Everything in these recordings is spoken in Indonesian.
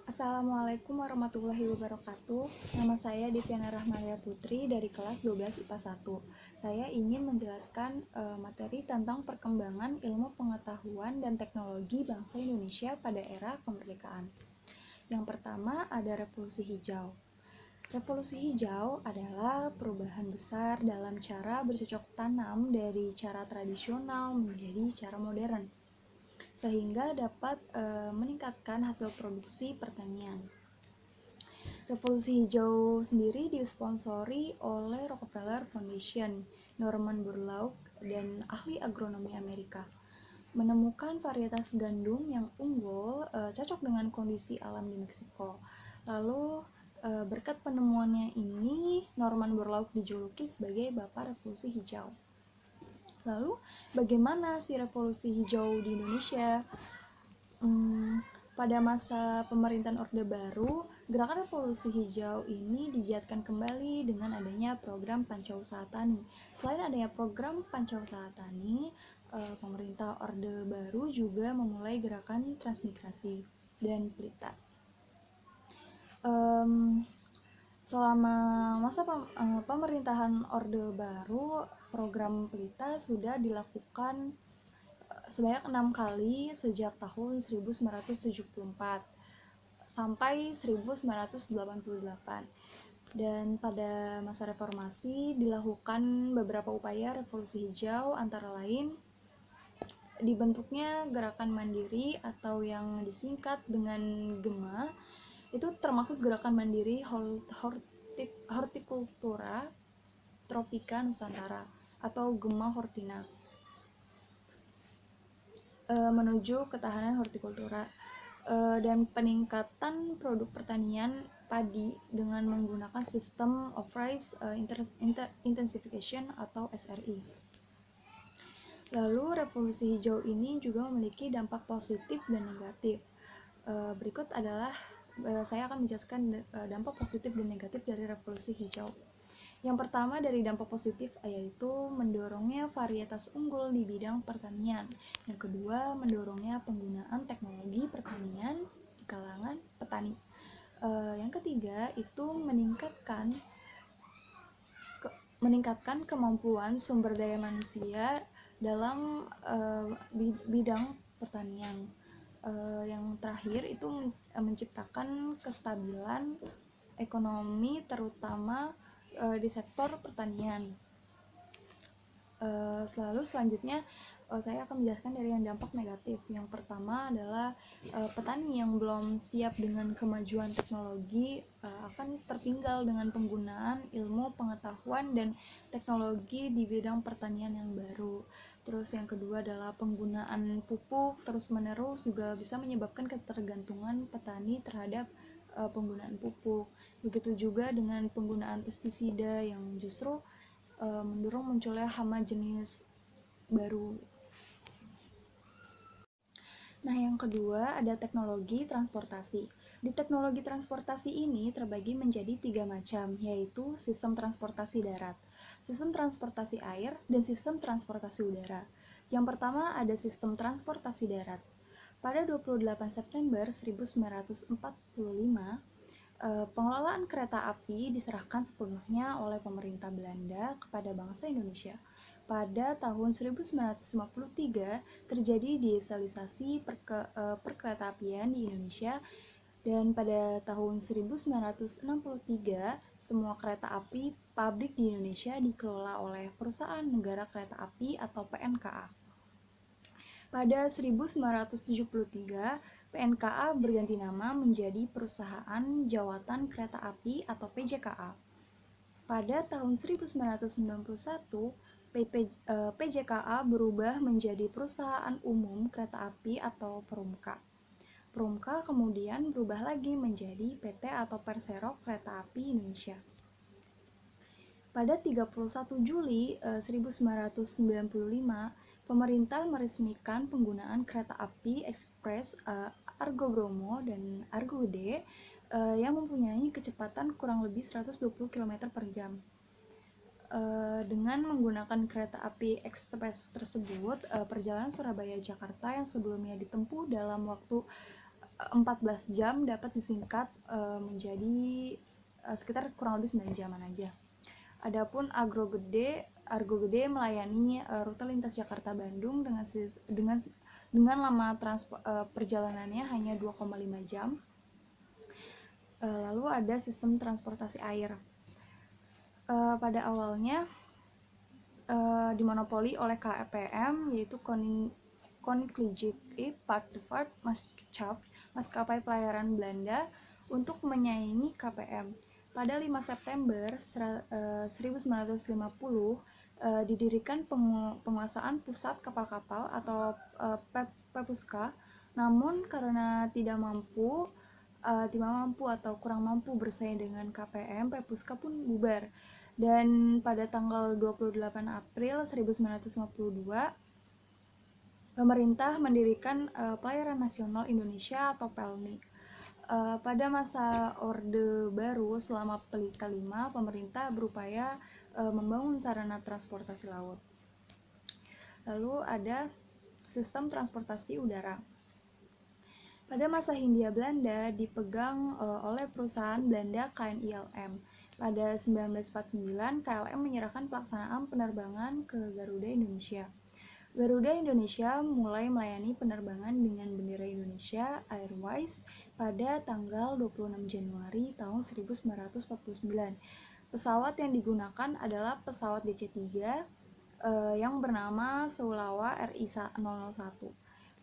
Assalamualaikum warahmatullahi wabarakatuh. Nama saya Deviana Rahmalia Putri dari kelas 12 IPA 1. Saya ingin menjelaskan materi tentang perkembangan ilmu pengetahuan dan teknologi bangsa Indonesia pada era kemerdekaan. Yang pertama ada revolusi hijau. Revolusi hijau adalah perubahan besar dalam cara bercocok tanam dari cara tradisional menjadi cara modern, sehingga dapat meningkatkan hasil produksi pertanian. Revolusi hijau sendiri disponsori oleh Rockefeller Foundation, Norman Borlaug, dan ahli agronomi Amerika. Menemukan varietas gandum yang unggul cocok dengan kondisi alam di Meksiko. Lalu berkat penemuannya ini, Norman Borlaug dijuluki sebagai Bapak Revolusi Hijau. Lalu bagaimana si revolusi hijau di Indonesia? Pada masa pemerintahan Orde Baru, gerakan revolusi hijau ini digiatkan kembali dengan adanya program Pancausaha Tani. Selain adanya program Pancausaha Tani, pemerintah Orde Baru juga memulai gerakan transmigrasi dan pelita. Selama masa pemerintahan Orde Baru, program pelita sudah dilakukan sebanyak 6 kali sejak tahun 1974 sampai 1988. Dan pada masa reformasi dilakukan beberapa upaya revolusi hijau, antara lain dibentuknya gerakan mandiri atau yang disingkat dengan GEMA. Itu termasuk gerakan mandiri Hortikultura Tropika Nusantara atau GEMA Hortina, menuju ketahanan hortikultura dan peningkatan produk pertanian padi dengan menggunakan sistem of rice intensification atau SRI. Lalu revolusi hijau ini juga memiliki dampak positif dan negatif. Berikut adalah saya akan menjelaskan dampak positif dan negatif dari revolusi hijau. Yang pertama dari dampak positif yaitu mendorongnya varietas unggul di bidang pertanian. Yang kedua, mendorongnya penggunaan teknologi pertanian di kalangan petani. Yang ketiga itu meningkatkan kemampuan sumber daya manusia dalam bidang pertanian. Yang terakhir itu menciptakan kestabilan ekonomi terutama di sektor pertanian. Selanjutnya saya akan menjelaskan dari yang dampak negatif. Yang pertama adalah petani yang belum siap dengan kemajuan teknologi akan tertinggal dengan penggunaan ilmu pengetahuan dan teknologi di bidang pertanian yang baru. Terus yang kedua adalah penggunaan pupuk terus-menerus juga bisa menyebabkan ketergantungan petani terhadap penggunaan pupuk. Begitu juga dengan penggunaan pestisida yang justru mendorong munculnya hama jenis baru. Nah, yang kedua ada teknologi transportasi. Di teknologi transportasi ini terbagi menjadi 3 macam, yaitu sistem transportasi darat, sistem transportasi air, dan sistem transportasi udara. Yang pertama ada sistem transportasi darat. Pada 28 September 1945, pengelolaan kereta api diserahkan sepenuhnya oleh pemerintah Belanda kepada bangsa Indonesia. Pada tahun 1953 terjadi desalinasi perkeretaapian di Indonesia, dan pada tahun 1963 semua kereta api pabrik di Indonesia dikelola oleh Perusahaan Negara Kereta Api atau PNKA. Pada 1973 PNKA berganti nama menjadi Perusahaan Jawatan Kereta Api atau PJKA. Pada tahun 1991 PJKA berubah menjadi Perusahaan Umum Kereta Api atau Perumka. Perumka kemudian berubah lagi menjadi PT atau Persero Kereta Api Indonesia. Pada 31 Juli 1995 pemerintah meresmikan penggunaan kereta api ekspres Argo Bromo dan Argo Gede yang mempunyai kecepatan kurang lebih 120 km per jam. Dengan menggunakan kereta api ekspres tersebut, perjalanan Surabaya-Jakarta yang sebelumnya ditempuh dalam waktu 14 jam dapat disingkat menjadi sekitar kurang lebih 9 jaman aja. Adapun Argo Gede melayani rute lintas Jakarta-Bandung dengan lama perjalanannya hanya 2,5 jam. Lalu ada sistem transportasi air. Pada awalnya dimonopoli oleh KPM, yaitu Koninklijke Vaartvaart Maatschappij, maskapai pelayaran Belanda, untuk menyaingi KPM. Pada 5 September 1950 didirikan penguasaan pusat kapal-kapal atau Pepuska. Namun karena tidak mampu atau kurang mampu bersaing dengan KPM, Pepuska pun bubar. Dan pada tanggal 28 April 1952 pemerintah mendirikan Pelayaran Nasional Indonesia atau PELNI. Pada masa Orde Baru selama Pelita 5, pemerintah berupaya membangun sarana transportasi laut. Lalu ada sistem transportasi udara. Pada masa Hindia Belanda dipegang oleh perusahaan Belanda KNILM. Pada 1949 KLM menyerahkan pelaksanaan penerbangan ke Garuda Indonesia. Garuda Indonesia mulai melayani penerbangan dengan bendera Indonesia Airways pada tanggal 26 Januari tahun 1949. Pesawat yang digunakan adalah pesawat DC-3 yang bernama Seulawa RI-001.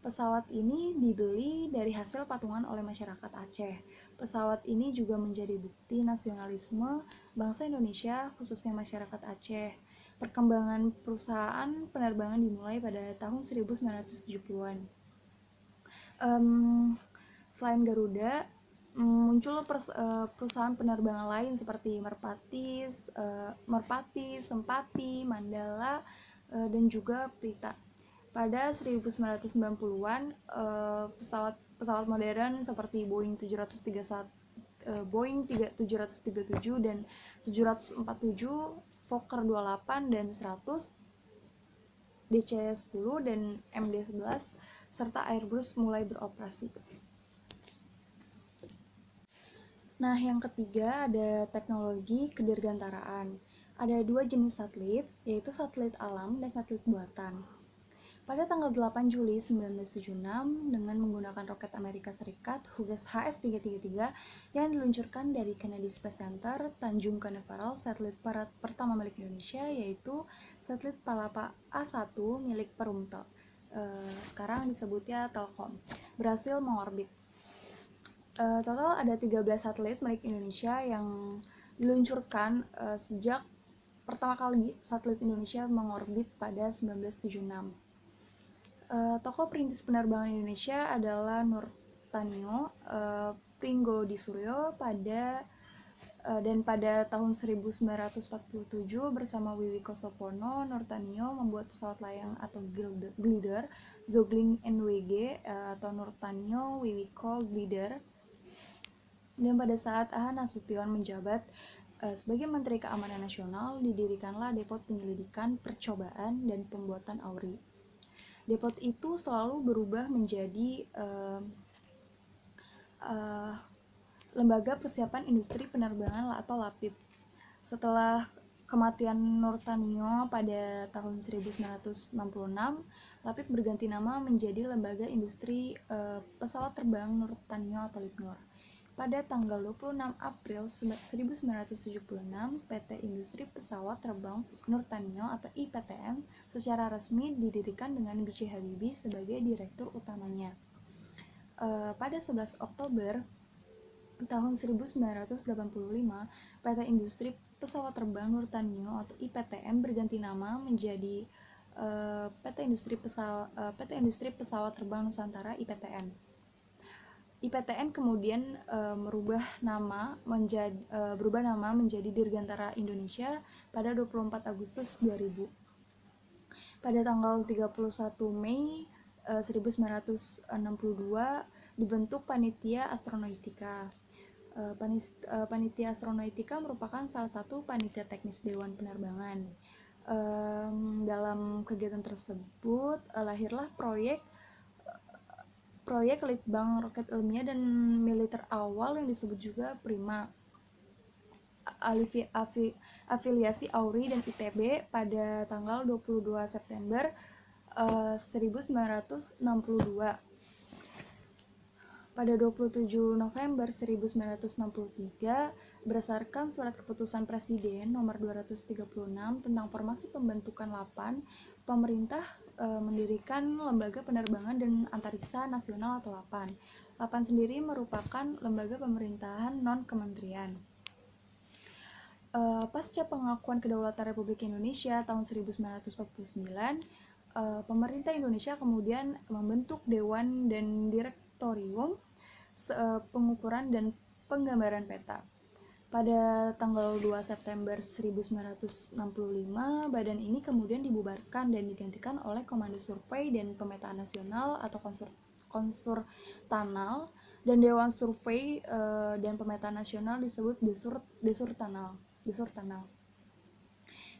Pesawat ini dibeli dari hasil patungan oleh masyarakat Aceh. Pesawat ini juga menjadi bukti nasionalisme bangsa Indonesia, khususnya masyarakat Aceh. Perkembangan perusahaan penerbangan dimulai pada tahun 1970-an. Selain Garuda, muncul perusahaan penerbangan lain seperti Merpati, Sempati, Mandala, dan juga Prita. Pada 1990-an, pesawat modern seperti Boeing 737 dan 747, Fokker 28 dan 100, DC-10 dan MD-11, serta Airbus mulai beroperasi. Nah, yang ketiga ada teknologi kedirgantaraan. Ada 2 jenis satelit, yaitu satelit alam dan satelit buatan. Pada tanggal 8 Juli 1976, dengan menggunakan roket Amerika Serikat Hughes HS-333 yang diluncurkan dari Kennedy Space Center, Tanjung Canaveral, satelit pertama milik Indonesia, yaitu satelit Palapa A1 milik Perumtel, sekarang disebutnya Telkom, berhasil mengorbit. Total ada 13 satelit milik Indonesia yang diluncurkan sejak pertama kali satelit Indonesia mengorbit pada 1976. Tokoh perintis penerbangan Indonesia adalah Nurtanio Pringgodissuryo dan pada tahun 1947 bersama Wiwi Kosopono, Nurtanio membuat pesawat layang atau glider Zogling NWG atau Nurtanio Wiwiko Glider. Dan pada saat A.H. Nasution menjabat sebagai Menteri Keamanan Nasional, didirikanlah Depot Penyelidikan, Percobaan, dan Pembuatan AURI. Depot itu selalu berubah menjadi Lembaga Persiapan Industri Penerbangan atau LAPIP. Setelah kematian Nurtanio pada tahun 1966, LAPIP berganti nama menjadi Lembaga Industri Pesawat Terbang Nurtanio atau LIPNUR. Pada tanggal 26 April 1976, PT Industri Pesawat Terbang Nurtanio atau IPTN secara resmi didirikan dengan B.J. Habibie sebagai direktur utamanya. Pada 11 Oktober tahun 1985, PT Industri Pesawat Terbang Nurtanio atau IPTN berganti nama menjadi PT Industri Pesawat Terbang Nusantara IPTN. IPTN kemudian berubah nama menjadi Dirgantara Indonesia pada 24 Agustus 2000. Pada tanggal 31 Mei 1962 dibentuk Panitia Astronautika. Panitia Astronautika merupakan salah satu panitia teknis Dewan Penerbangan. Dalam kegiatan tersebut lahirlah proyek proyek Litbang Roket Ilmiah dan Militer awal yang disebut juga Prima. Afiliasi AURI dan ITB pada tanggal 22 September 1962. Pada 27 November 1963, berdasarkan Surat Keputusan Presiden nomor 236 tentang formasi pembentukan LAPAN, pemerintah mendirikan Lembaga Penerbangan dan Antariksa Nasional atau LAPAN. LAPAN sendiri merupakan lembaga pemerintahan non-kementerian. Pasca pengakuan kedaulatan Republik Indonesia tahun 1949, pemerintah Indonesia kemudian membentuk Dewan dan Direktorium Pengukuran dan Penggambaran Peta. Pada tanggal 2 September 1965, badan ini kemudian dibubarkan dan digantikan oleh Komando Survei dan Pemetaan Nasional atau Konsurtanal, dan Dewan Survei dan Pemetaan Nasional disebut Desurtanal.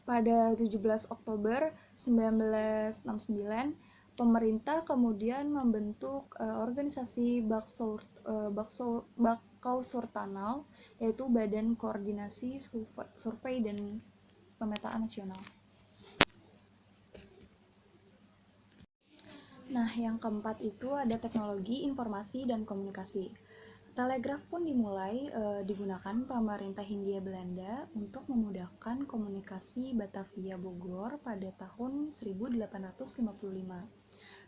Pada 17 Oktober 1969, pemerintah kemudian membentuk organisasi Bakausurtanal, yaitu Badan Koordinasi Survei dan Pemetaan Nasional. Nah, yang keempat itu ada teknologi informasi dan komunikasi. Telegraf pun dimulai digunakan pemerintah Hindia Belanda untuk memudahkan komunikasi Batavia Bogor pada tahun 1855.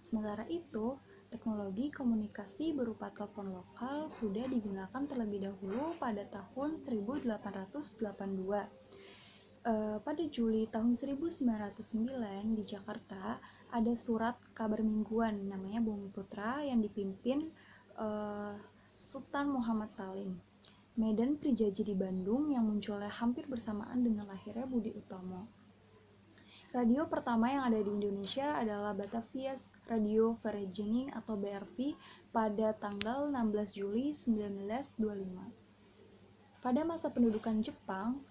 Sementara itu, teknologi komunikasi berupa telepon lokal sudah digunakan terlebih dahulu pada tahun 1882. Pada Juli tahun 1909 di Jakarta ada surat kabar mingguan namanya Bumiputra yang dipimpin Sultan Muhammad Salim. Medan Prijaji di Bandung yang munculnya hampir bersamaan dengan lahirnya Budi Utomo. Radio pertama yang ada di Indonesia adalah Batavia Radio Vereniging atau BRV pada tanggal 16 Juli 1925. Pada masa pendudukan Jepang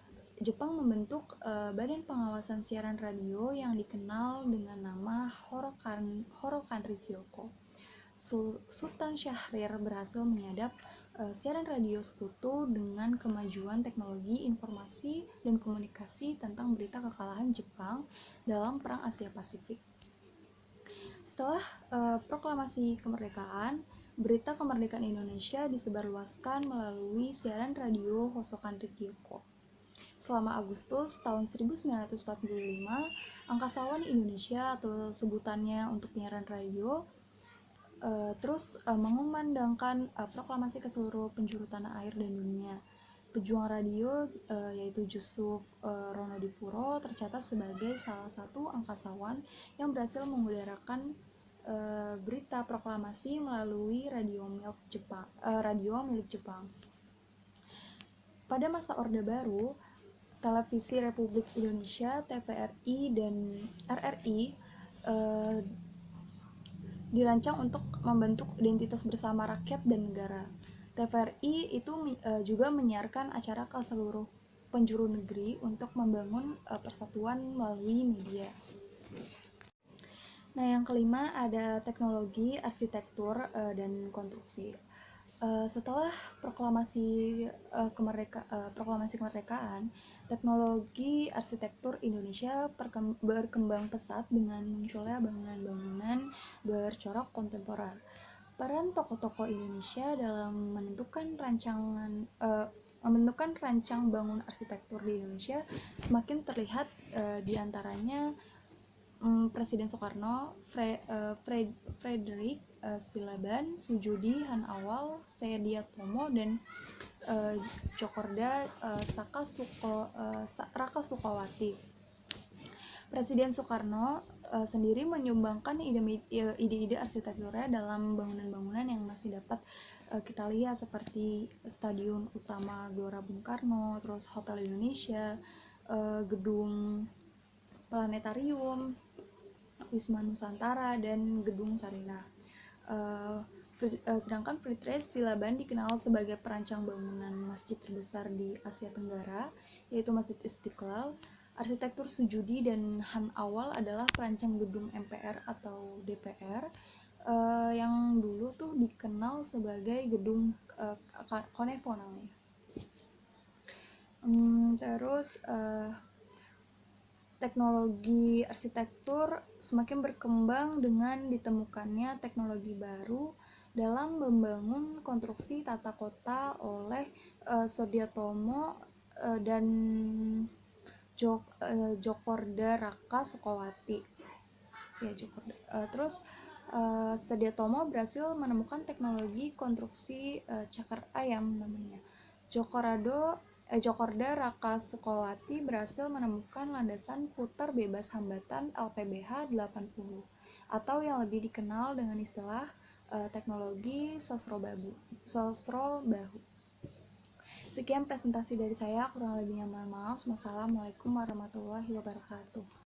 membentuk Badan Pengawasan Siaran Radio yang dikenal dengan nama Horokanri Kyoko. Sultan Syahrir berhasil menyadap siaran radio sekutu dengan kemajuan teknologi informasi dan komunikasi tentang berita kekalahan Jepang dalam Perang Asia Pasifik. Setelah proklamasi kemerdekaan, berita kemerdekaan Indonesia disebarluaskan melalui siaran radio Hosokanri Kyoko. Selama Agustus tahun 1945, angkasawan Indonesia atau sebutannya untuk penyiaran radio terus mengumandangkan proklamasi ke seluruh penjuru tanah air dan dunia. Pejuang radio yaitu Yusuf Ronodipuro tercatat sebagai salah satu angkasawan yang berhasil mengudarakan berita proklamasi melalui radio milik Jepang. Pada masa Orde Baru, Televisi Republik Indonesia (TVRI) dan RRI dirancang untuk membentuk identitas bersama rakyat dan negara. TVRI itu juga menyiarkan acara ke seluruh penjuru negeri untuk membangun persatuan melalui media. Nah, yang kelima ada teknologi, arsitektur, dan konstruksi. Setelah proklamasi kemerdekaan, teknologi arsitektur Indonesia berkembang pesat dengan munculnya bangunan-bangunan bercorak kontemporer. Peran tokoh-tokoh Indonesia dalam menentukan rancang bangun arsitektur di Indonesia semakin terlihat, diantaranya Presiden Soekarno, Frederick Silaban, Sujudi, Han Awal, Sediatomo, dan Cokorda Raka Sukawati. Presiden Soekarno sendiri menyumbangkan ide-ide arsitekturnya dalam bangunan-bangunan yang masih dapat kita lihat seperti Stadion Utama Gelora Bung Karno, terus Hotel Indonesia, Gedung Planetarium, Wisma Nusantara, dan Gedung Sarinah. Sedangkan Friedrich Silaban dikenal sebagai perancang bangunan masjid terbesar di Asia Tenggara, yaitu Masjid Istiqlal. Arsitektur Sujudi dan Han Awal adalah perancang gedung MPR atau DPR. yang dulu tuh dikenal sebagai gedung Konevo namanya. Terus teknologi arsitektur semakin berkembang dengan ditemukannya teknologi baru dalam membangun konstruksi tata kota oleh Sudiatomo dan Djokorda Raka Sukowati. Ya, terus Sudiatomo berhasil menemukan teknologi konstruksi cakar ayam namanya. Djokorda Raka Sukowati berhasil menemukan landasan putar bebas hambatan LPBH 80 atau yang lebih dikenal dengan istilah teknologi Sosrobahu. Sekian presentasi dari saya, kurang lebihnya mohon maaf. Wassalamualaikum warahmatullahi wabarakatuh.